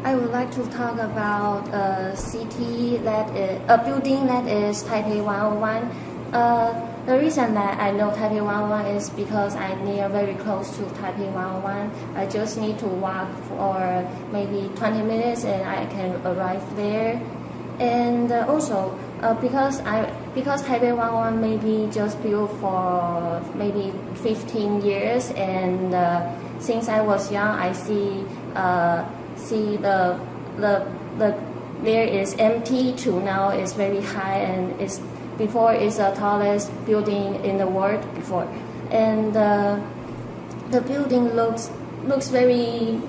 I would like to talk about a building that is Taipei 101. The reason that I know Taipei 101 is because I near very close to Taipei 101. I just need to walk for maybe 20 minutes and I can arrive there. And also because Taipei 101 maybe just built for maybe 15 years, and since I was young, I see the there is empty to now is very high, and it's before is the tallest building in the world before, and the building looks very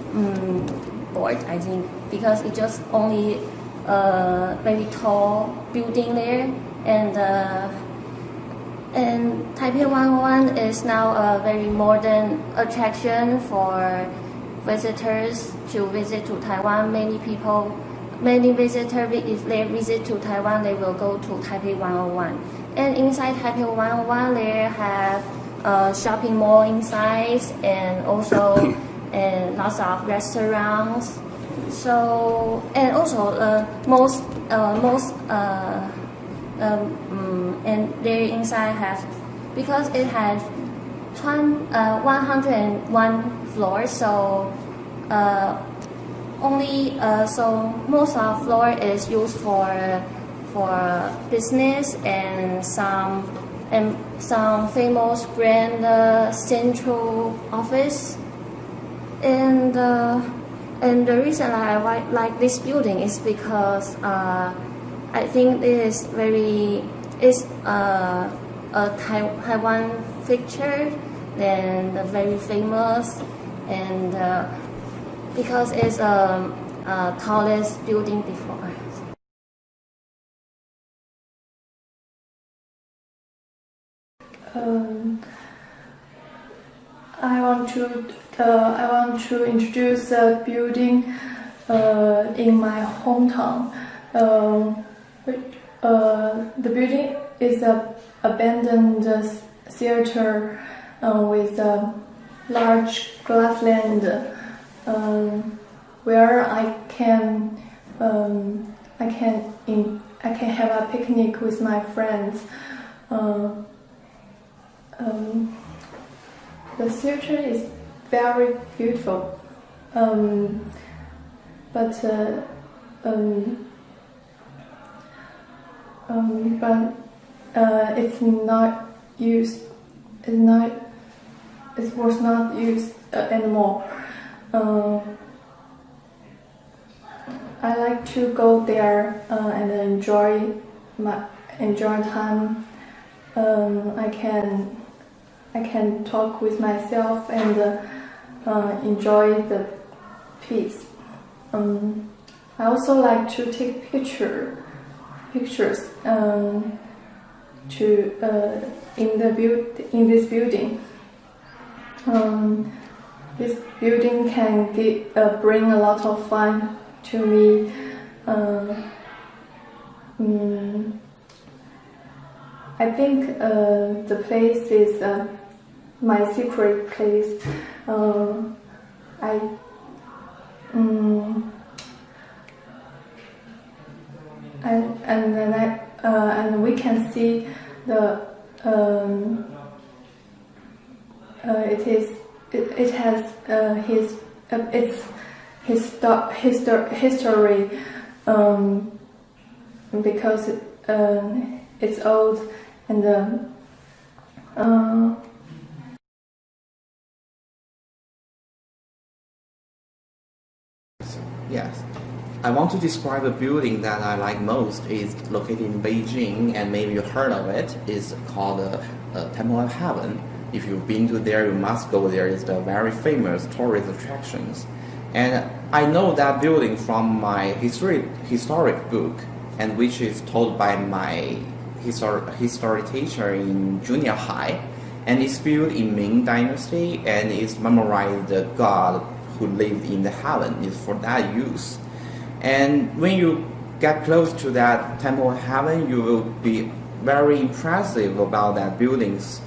bored, I think, because it just only very tall building there, and Taipei 101 is now a very modern attraction for visitors to visit to Taiwan. Many visitors, if they visit to Taiwan, they will go to Taipei 101. And inside Taipei 101, they have a shopping mall inside, and also lots of restaurants. So, and also and their inside has, because it has 101 floors, so so most of floor is used for business, and some famous brand central office, and the reason I like this building is because I think it is a Taiwan feature, and very famous, and because it's tallest building before. I want to introduce a building in my hometown. The building is an abandoned theater with a large grassland where I can have a picnic with my friends. The theater is very beautiful, but it's not used. It was not used anymore. I like to go there and enjoy time. I can talk with myself and enjoy the peace. I also like to take pictures in this building. This building can bring a lot of fun to me. I think the place is my secret place. And we can see it has its history, because it's old, and Yes. I want to describe a building that I like most. It's located in Beijing, and maybe you heard of it. It's called Temple of Heaven. If you've been to there, you must go there. It's the very famous tourist attractions. And I know that building from my historic book, and which is told by my history teacher in junior high. And it's built in Ming Dynasty, and it's memorized the God who lived in the heaven. Is for that use. And when you get close to that Temple of Heaven, you will be very impressive about that building's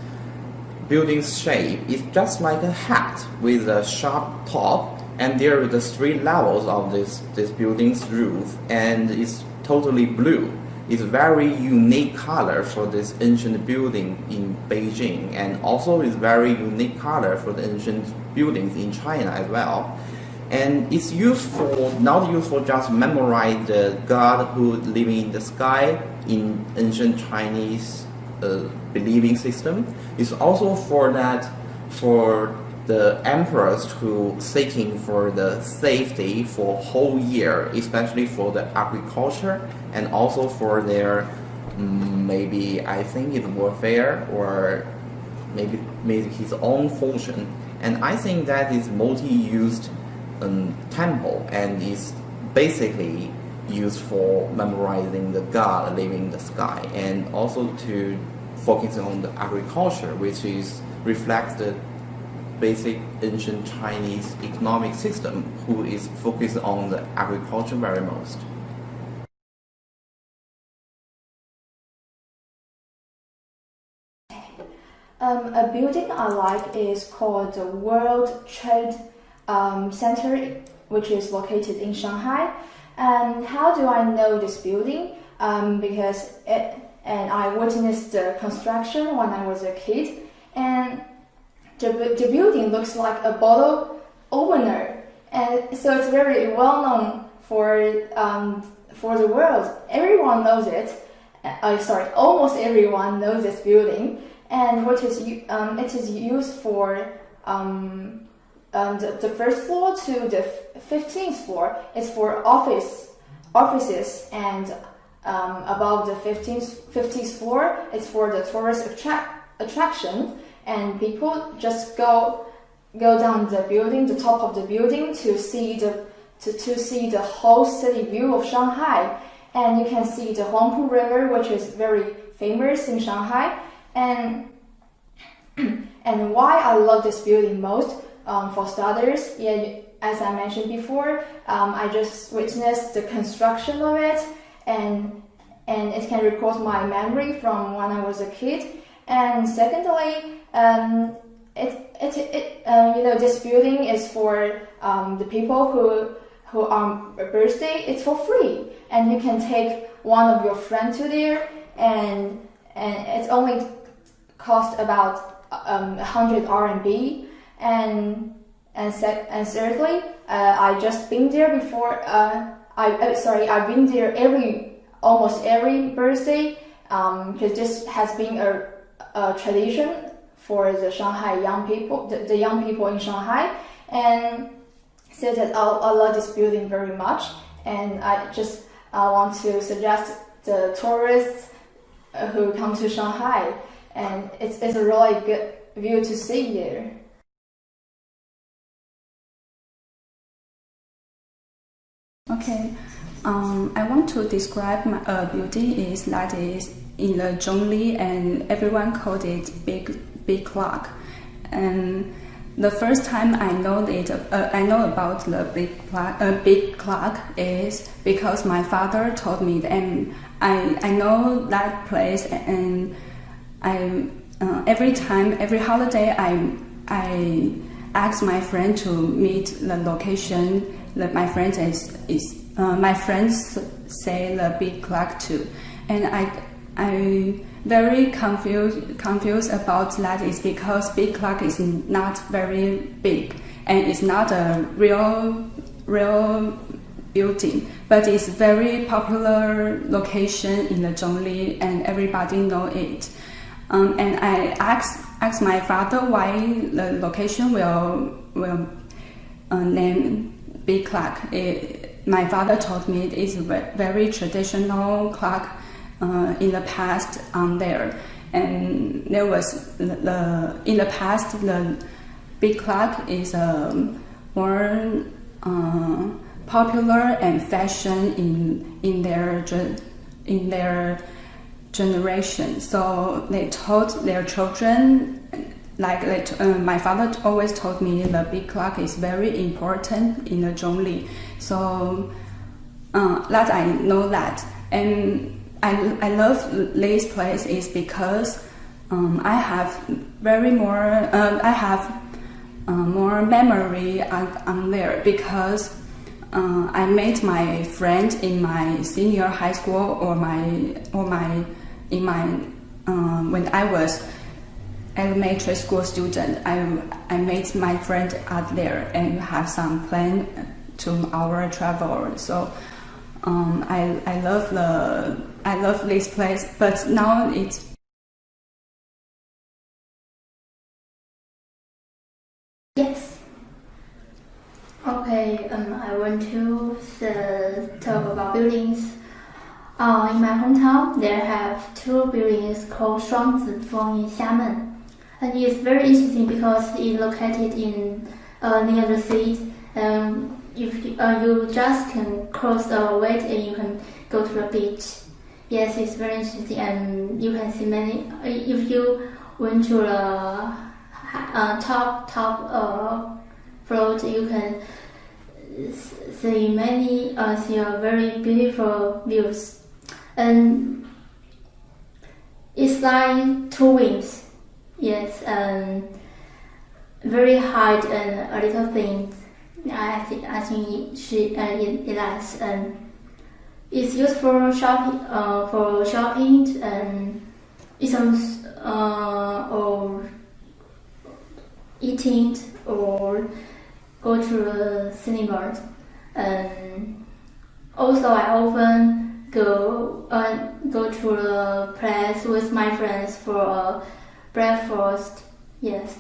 shape. It's just like a hat with a sharp top and there are the 3 levels of this building's roof, and it's totally blue. It's very unique color for this ancient building in Beijing, and also it's very unique color for the ancient buildings in China as well. And it's not used for just memorize the god who living in the sky in ancient Chinese believing system. It's also for the emperors who seeking for the safety for whole year, especially for the agriculture and also for their maybe I think it's warfare or maybe his own fortune. And I think that is multi-used temple and is basically used for memorizing the god living in the sky, and also to focus on the agriculture, which reflects the basic ancient Chinese economic system, who is focused on the agriculture very most. A building I like is called the World Trade Center, which is located in Shanghai. And how do I know this building? Because I witnessed the construction when I was a kid, and the building looks like a bottle opener, and so it's very well known for the world. Everyone knows it. Almost everyone knows this building, and it is used for the first floor to the 15th floor is for offices, and above the 50th floor it's for the tourist attraction, and people just go down the building, the top of the building, to see the whole city view of Shanghai. And you can see the Huangpu River, which is very famous in Shanghai. And why I love this building most, for starters, as I mentioned before, I just witnessed the construction of it, and it can recall my memory from when I was a kid. And secondly, this building is for the people who are birthday. It's for free, and you can take one of your friends to there, and it's only cost about 100 RMB. And thirdly, I just been there before. I've been there almost every birthday, because this has been a tradition for the Shanghai young people, the young people in Shanghai, and so that I love this building very much. And I just want to suggest the tourists who come to Shanghai, and it's a really good view to see there. Okay, I want to describe my building that is in the Zhongli, and everyone called it big clock. And the first time I know about the big clock is because my father told me, and I know that place, and every holiday I ask my friend to meet the location that my friends say the big clock too, and I very confused about that is because big clock is not very big, and it's not a real building, but it's very popular location in the Zhongli, and everybody know it. And I asked my father why the location will name big clock. My father told me it is a very traditional clock in the past there, and there was in the past the big clock is more popular and fashion in their generation. So they taught their children, my father always told me the big clock is very important in the Zhongli. So that I know that, and I love this place is because I have more memory on there because I met my friend in my senior high school when I was elementary school student. I met my friend out there and have some plan to our travel. So I love this place, but now it's. Yes. Okay, I want to talk about buildings. In my hometown, there have two buildings called Shuangzifeng in Xiamen. And it's very interesting because it's located in near the sea. If you just can cross the way and you can go to the beach. Yes, it's very interesting, and you can see many. If you went to the top floor, you can see a very beautiful views, and it's like two wings. Yes, very high and a little thin. I think it likes, and it's used for shopping. And it's or eating or go to the cinema. And also, I often go to the place with my friends for breakfast. Yes.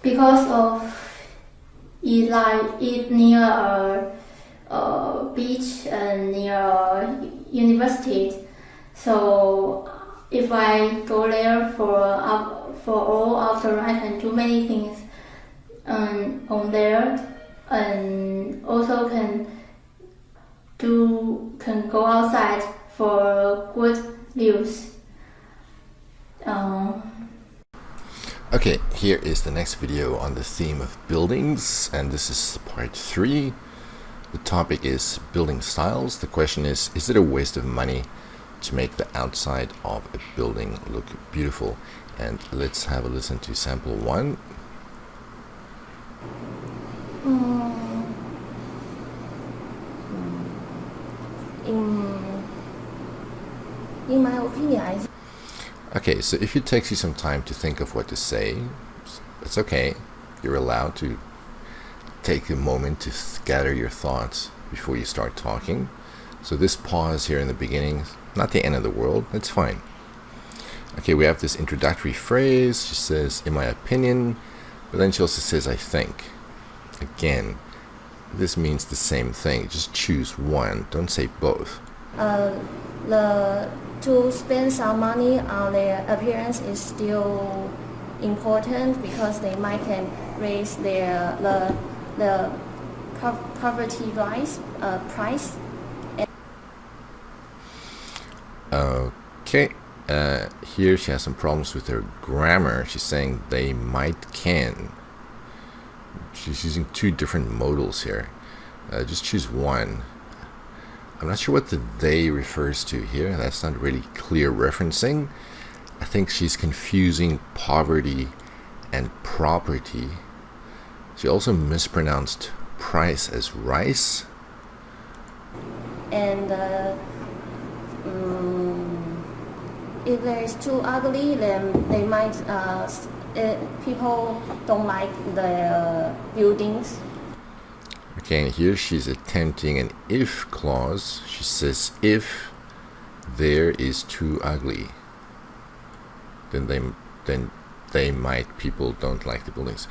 Because of it near a beach and near a university, so if I go there for all after, I can do many things on there, and also can go outside for good views. Okay, here is the next video on the theme of buildings, and this is part 3. The topic is building styles. The question is it a waste of money to make the outside of a building look beautiful? And let's have a listen to sample 1. In my opinion, Okay, so if it takes you some time to think of what to say, it's okay. You're allowed to take a moment to gather your thoughts before you start talking. So this pause here in the beginning, not the end of the world, it's fine. Okay, we have this introductory phrase. She says, in my opinion, but then she also says, I think. Again, this means the same thing. Just choose one. Don't say both. To spend some money on their appearance is still important because they might can raise the property price. Okay, here she has some problems with her grammar. She's saying they might can. She's using two different modals here. Just choose one. I'm not sure what the they refers to here. That's not really clear referencing. I think she's confusing poverty and property. She also mispronounced price as rice. And if there is too ugly, then they might people don't like the buildings. Okay, and here she's attempting an if clause. She says if there is too ugly, then people don't like the buildings.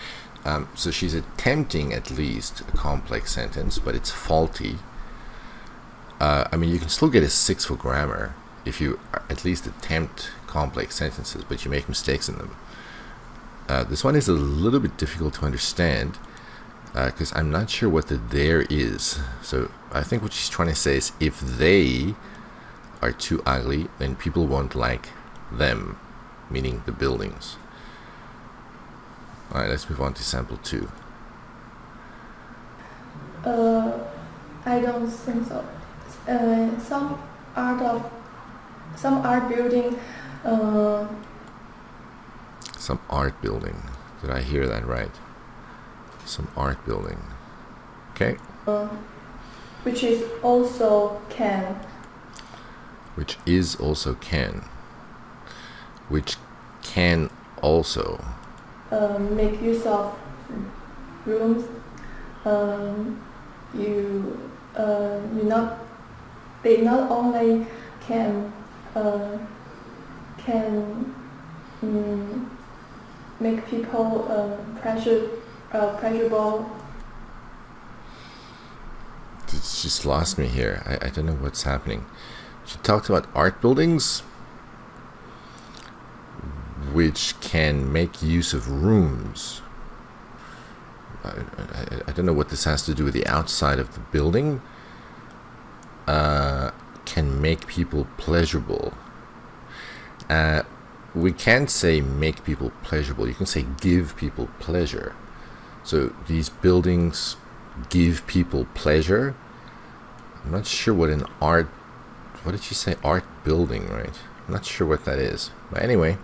So she's attempting at least a complex sentence, but it's faulty. I mean, you can still get a 6 for grammar if you at least attempt complex sentences, but you make mistakes in them. This one is a little bit difficult to understand because I'm not sure what the there is. So I think what she's trying to say is if they are too ugly, then people won't like them, meaning the buildings. Alright, let's move on to sample 2. I don't think so. Some art building Some art building. Did I hear that right? Some art building. Okay. Which is also can. Which is also can. Which can also. Make use of rooms. They not only can make people pleasurable. It's just lost me here. I don't know what's happening. She talked about art buildings which can make use of rooms. I don't know what this has to do with the outside of the building. Can make people pleasurable. We can't say make people pleasurable. You can say give people pleasure. So these buildings give people pleasure. I'm not sure what an art. What did she say? Art building, right? I'm not sure what that is. But anyway.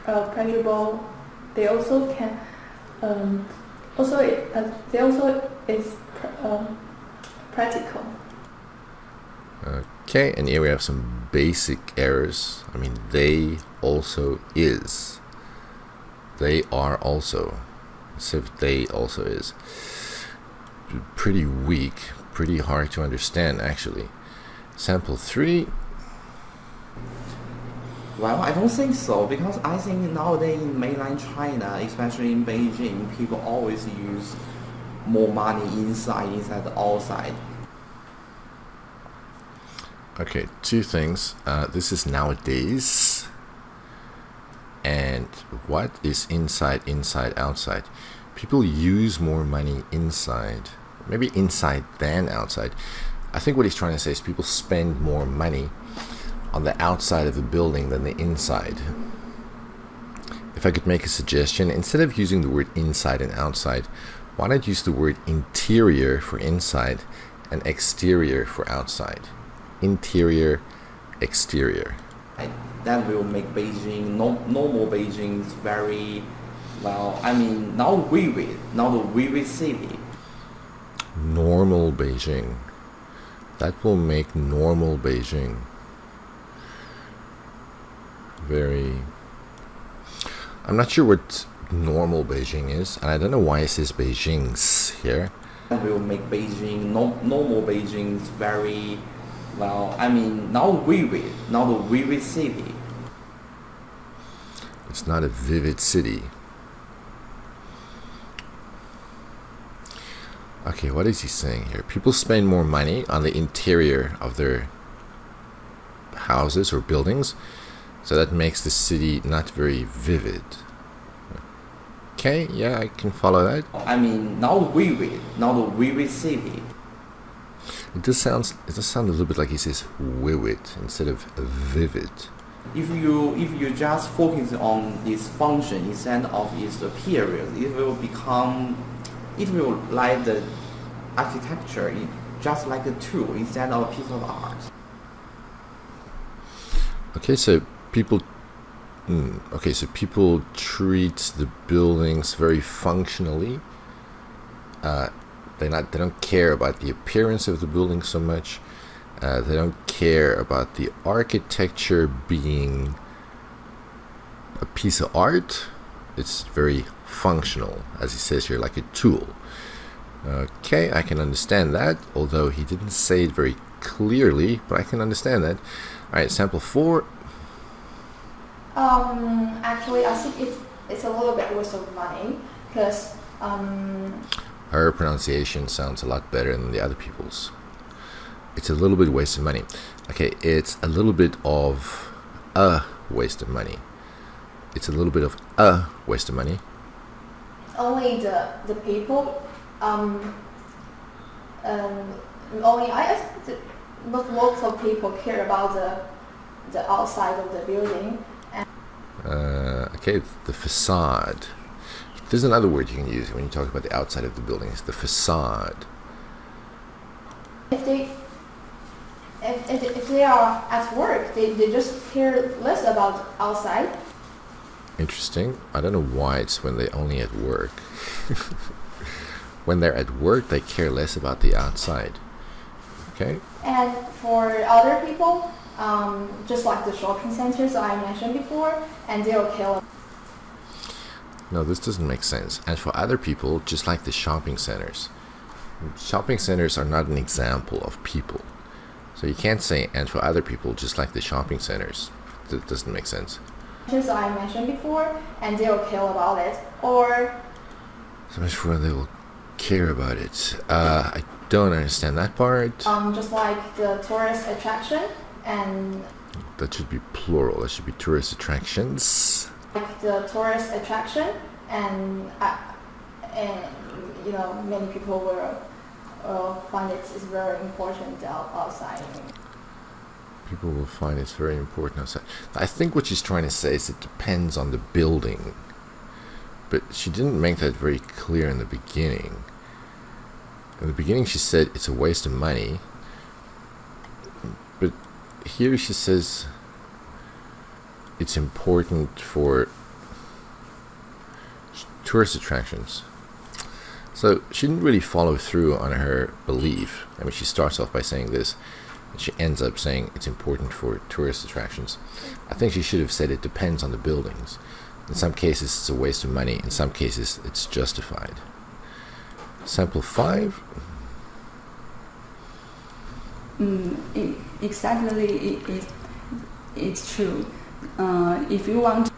Pleasurable. They also can. They also is practical. Okay, and here we have some basic errors. I mean, they also is. They are also. As if they also is. Pretty weak, pretty hard to understand actually. Sample 3. Well, I don't think so, because I think nowadays in mainland China, especially in Beijing, people always use more money inside than outside. Okay, 2 things. This is nowadays. And what is inside, outside? People use more money inside. Maybe inside than outside. I think what he's trying to say is people spend more money on the outside of the building than the inside. If I could make a suggestion, instead of using the word inside and outside, why not use the word interior for inside and exterior for outside? Interior, exterior. That will make Beijing, normal Beijing very, well, I mean, not a vivid city. Normal Beijing. That will make normal Beijing very... I'm not sure what normal Beijing is, and I don't know why it says Beijing's here. That will make Beijing, normal Beijing very, well, I mean, not a vivid city. It's not a vivid city. Okay, what is he saying here? People spend more money on the interior of their houses or buildings, so that makes the city not very vivid. Okay, yeah, I can follow that. I mean, not a vivid city. It does sound a little bit like he says vivid instead of vivid. If you just focus on its function instead of its appearance, it will like the architecture, just like a tool instead of a piece of art. Okay, so people treat the buildings very functionally. They don't care about the appearance of the building so much. They don't care about the architecture being a piece of art. It's very functional, as he says here, like a tool. Okay, I can understand that, although he didn't say it very clearly, but I can understand that. Alright, sample 4. Actually, I think it's a little bit waste of money, because her pronunciation sounds a lot better than the other people's. It's a little bit waste of money. Okay, it's a little bit of a waste of money. It's a little bit of a waste of money. only the people. Lots of people care about the outside of the building. Okay, the facade. There's another word you can use when you talk about the outside of the building. It's the facade. If they are at work, they just care less about outside. interesting. I don't know why it's when they're only at work. When they're at work, they care less about the outside. Okay? And for other people, just like the shopping centers I mentioned before, and they'll care. No, this doesn't make sense. And for other people, just like the shopping centers. Shopping centers are not an example of people. So you can't say, and for other people, just like the shopping centers. That doesn't make sense. As I mentioned before, and they'll care about it. Or So much for they will care about it. I don't understand that part. just like the tourist attraction, and That should be plural. That should be tourist attractions. like the tourist attraction, and you know, many people will find it is very important outside. People will find it's very important outside. I think what she's trying to say is it depends on the building. But she didn't make that very clear in the beginning. In the beginning she said it's a waste of money. But here she says it's important for tourist attractions. So she didn't really follow through on her belief. I mean, she starts off by saying this, and she ends up saying it's important for tourist attractions. I think she should have said it depends on the buildings. In some cases it's a waste of money, in some cases it's justified. Sample 5. Exactly, it's true. If you want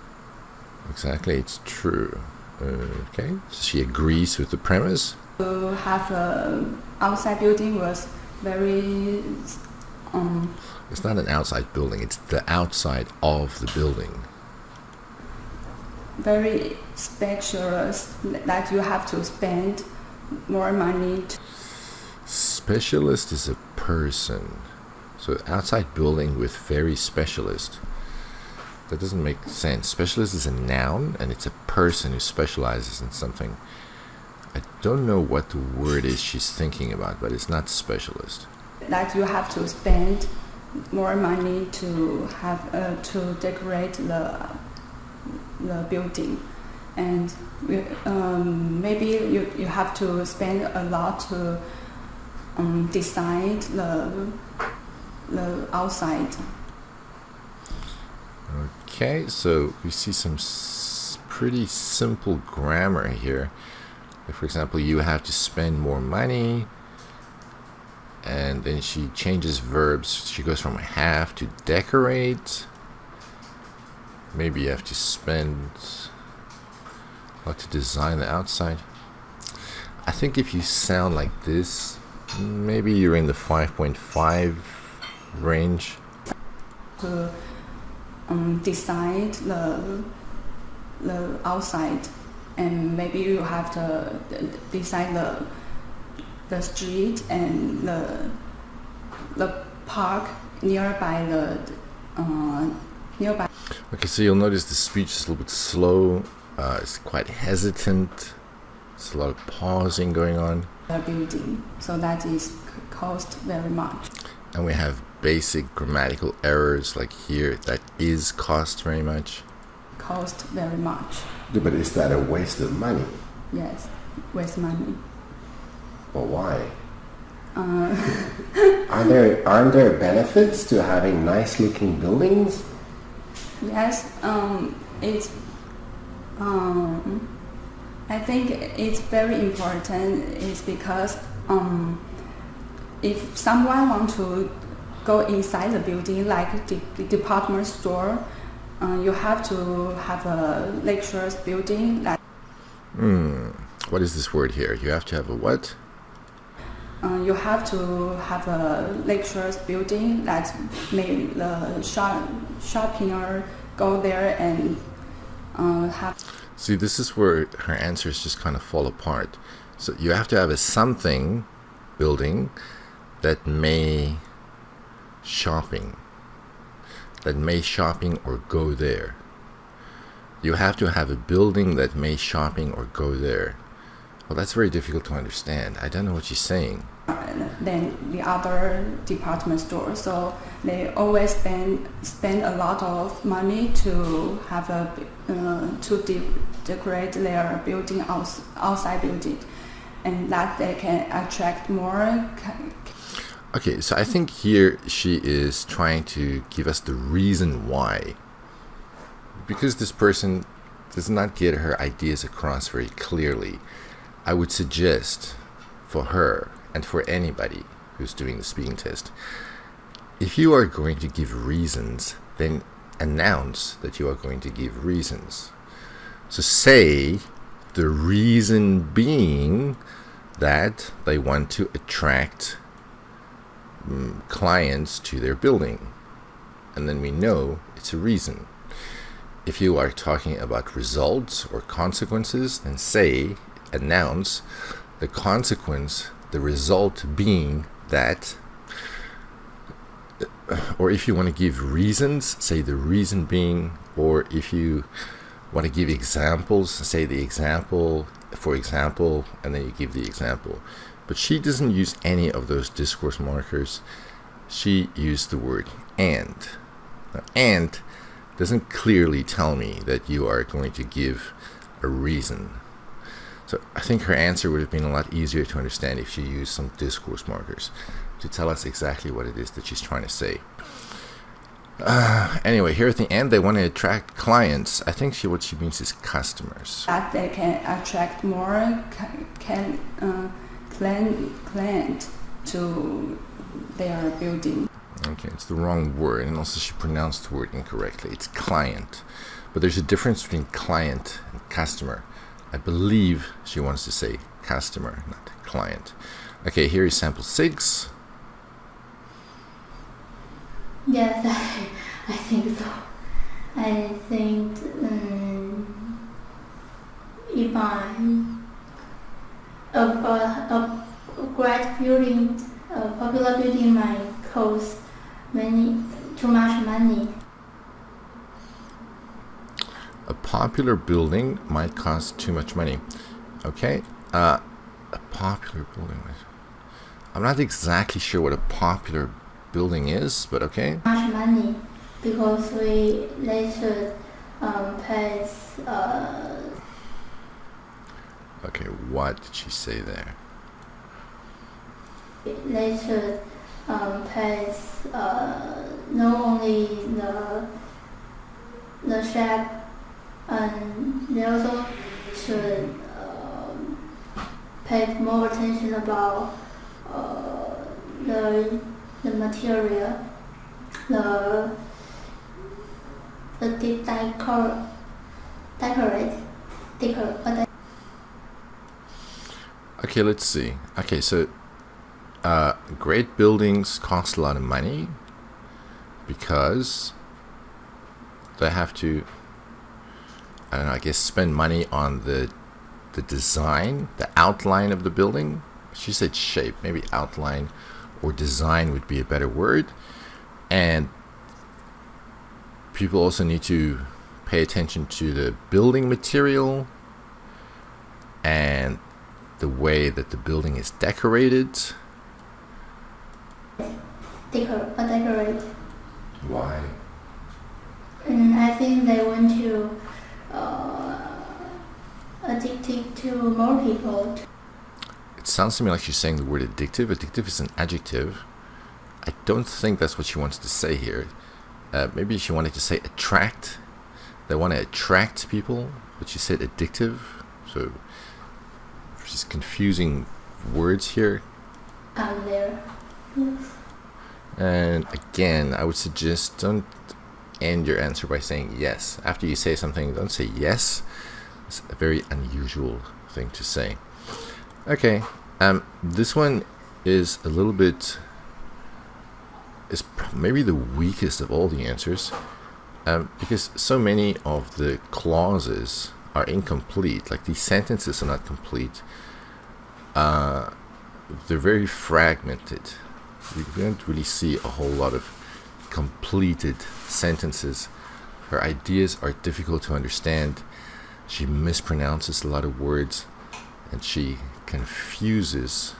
Exactly, it's true. Okay, so she agrees with the premise. to have a outside building was very It's not an outside building, it's the outside of the building. very specialist that you have to spend more money to Specialist is a person. So outside building with very specialist. That doesn't make sense. Specialist is a noun and it's a person who specializes in something. I don't know what the word is she's thinking about, but it's not specialist. that you have to spend more money to have to decorate the building, and maybe you have to spend a lot to design the outside. Okay, so we see some pretty simple grammar here. Like, for example, you have to spend more money, and then she changes verbs. She goes from have to decorate. Maybe you have to spend a lot to design the outside. I think if you sound like this, maybe you're in the 5.5 range. To design the outside, and maybe you have to design the street and the park nearby nearby Okay, so you'll notice the speech is a little bit slow. It's quite hesitant. There's a lot of pausing going on. the building, so that is cost very much. And we have basic grammatical errors like here. That is cost very much. Cost very much. Yeah, but is that a waste of money? Yes, waste money. Well, why? Aren't there benefits to having nice looking buildings? Yes, it's. I think it's very important. Is because if someone want to go inside the building, like the department store, you have to have a lecturer's building. That What is this word here? You have to have a what? you have to have a lecturer's building that make the shopper go there and have. See, this is where her answers just kind of fall apart. So you have to have a something building that may shopping or go there. You have to have a building that may shopping or go there. Well, that's very difficult to understand. I don't know what she's saying. Than the other department stores, so they always spend a lot of money to have decorate their building outside building, and that they can attract more. Okay, so I think here she is trying to give us the reason why. Because this person does not get her ideas across very clearly, I would suggest for her and for anybody who's doing the speaking test, if you are going to give reasons, then announce that you are going to give reasons. So say the reason being that they want to attract clients to their building, and then we know it's a reason. If you are talking about results or consequences, then say, announce the consequence, the result being that. Or if you want to give reasons, say the reason being. Or if you want to give examples, say the example, for example, and then you give the example. But she doesn't use any of those discourse markers. She used the word and. Now, and doesn't clearly tell me that you are going to give a reason. So I think her answer would have been a lot easier to understand if she used some discourse markers to tell us exactly what it is that she's trying to say. Anyway, here at the end, they want to attract clients. I think what she means is customers. That they can attract more client to their building. Okay, it's the wrong word, and also she pronounced the word incorrectly. It's client. But there's a difference between client and customer. I believe she wants to say customer, not client. Okay, here is sample 6. Yes, I think so. I think if a great building, a popular building might cost too much money. A popular building might cost too much money. Okay, a popular building. I'm not exactly sure what a popular building is, but okay. Much money because they should pay. Okay, what did she say there? They should pay not only the shape, and they also should pay more attention about the material, the decorate. Okay, let's see. Okay, so great buildings cost a lot of money because they have to, I don't know, I guess spend money on the design, the outline of the building. She said shape, maybe outline or design would be a better word. And people also need to pay attention to the building material and the way that the building is decorated. Decorate. Why? And I think they want to addicted to more people. It sounds to me like she's saying the word addictive. Addictive is an adjective. I don't think that's what she wants to say here. Maybe she wanted to say attract. They want to attract people, but she said addictive. So she's confusing words here. Out there. Yes. And again, I would suggest don't end your answer by saying yes. After you say something, don't say yes. It's a very unusual thing to say. Okay, this one is a little bit, is maybe the weakest of all the answers, because so many of the clauses are incomplete. Like these sentences are not complete. They're very fragmented. You don't really see a whole lot of completed sentences. Her ideas are difficult to understand. She mispronounces a lot of words, and she confuses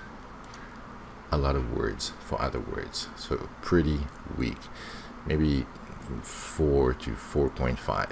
a lot of words for other words. So pretty weak, maybe 4 to 4.5.